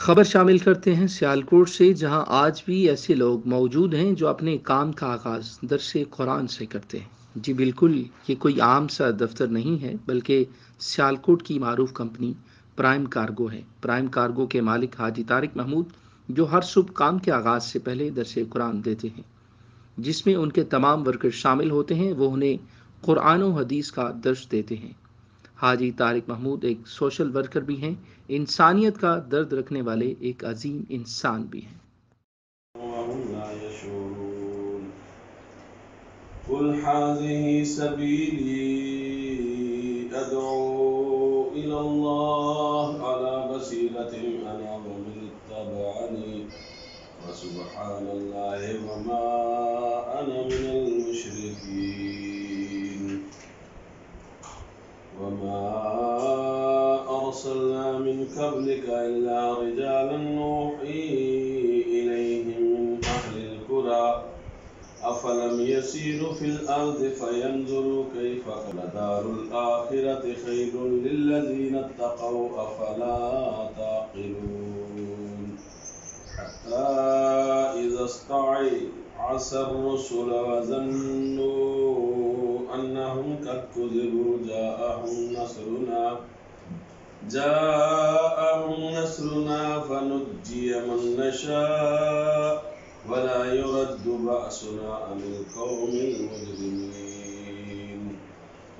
خبر شامل کرتے ہیں سیالکوٹ سے، جہاں آج بھی ایسے لوگ موجود ہیں جو اپنے کام کا آغاز درس قرآن سے کرتے ہیں۔ جی بالکل، یہ کوئی عام سا دفتر نہیں ہے، بلکہ سیالکوٹ کی معروف کمپنی پرائم کارگو ہے۔ پرائم کارگو کے مالک حاجی طارق محمود، جو ہر صبح کام کے آغاز سے پہلے درس قرآن دیتے ہیں، جس میں ان کے تمام ورکر شامل ہوتے ہیں، وہ انہیں قرآن و حدیث کا درس دیتے ہیں۔ حاجی طارق محمود ایک سوشل ورکر بھی ہیں، انسانیت کا درد رکھنے والے ایک عظیم انسان بھی ہیں۔ وهم لا يشعرون قل هذه سبيلي أدعو إلى الله على بصيرة أنا ومن اتبعني وسبحان الله وما أنا من المشركين وما أرسلنا من قبلك إلا رجالا نوحي إليهم من أهل القرى أفلم يسيروا في الأرض فينظروا كيف كان دار الآخرة خير للذين اتقوا أفلا تعقلون حتى إذا استيأس الرسل وظنوا أنهم قد كذبوا جاءهم نصرنا فنجي من نشاء ولا يرد بأسنا عن القوم المجرمين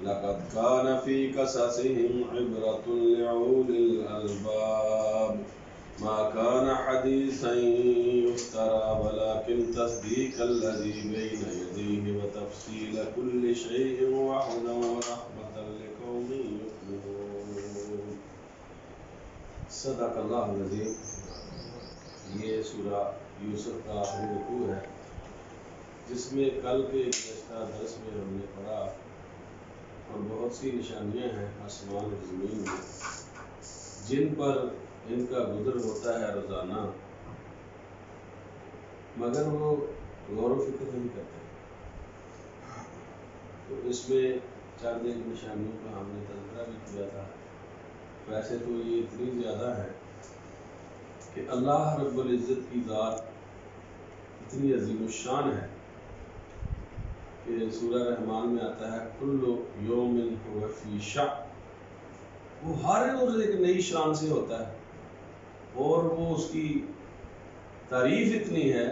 لقد كان في قصصهم عبرة لأولي الألباب ما كان حديثا يفترى ولكن تصديق الذي بين يديه وتفصيل كل شيء وهدى ورحمة لقوم يؤمنون صدق اللہ العظیم۔ یہ سورہ یوسف کا آخری رکوع ہے، جس میں کل کے گزشتہ درس میں ہم نے پڑھا اور بہت سی نشانیاں ہیں آسمان اور زمین میں، جن پر ان کا گزر ہوتا ہے روزانہ، مگر وہ غور و فکر نہیں کرتے۔ تو اس میں چند ایک نشانیوں کا ہم نے تذکرہ بھی کیا تھا۔ ویسے تو یہ اتنی زیادہ ہے کہ اللہ رب العزت کی ذات اتنی عظیم الشان ہے کہ سورہ رحمان میں آتا ہے کل یوم هو فی شأن، وہ ہر روز ایک نئی شان سے ہوتا ہے، اور وہ اس کی تعریف اتنی ہے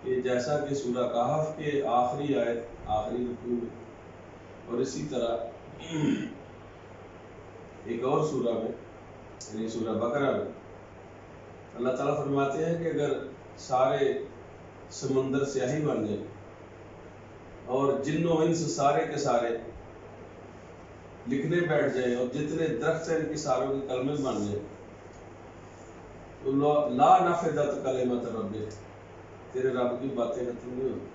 کہ جیسا کہ سورہ کہف کے آخری آیت آخری رکوع میں، اور اسی طرح ایک اور سورہ میں یعنی سورہ بقرہ میں اللہ تعالیٰ فرماتے ہیں کہ اگر سارے سمندر سیاہی بن جائے اور جن و انس سارے کے سارے لکھنے بیٹھ جائیں اور جتنے درخت ہیں ان کی ساروں کے کلمے بن جائیں تو لا نفدت کلمۃ ربک، تیرے رب کی باتیں ختم نہیں ہوتی۔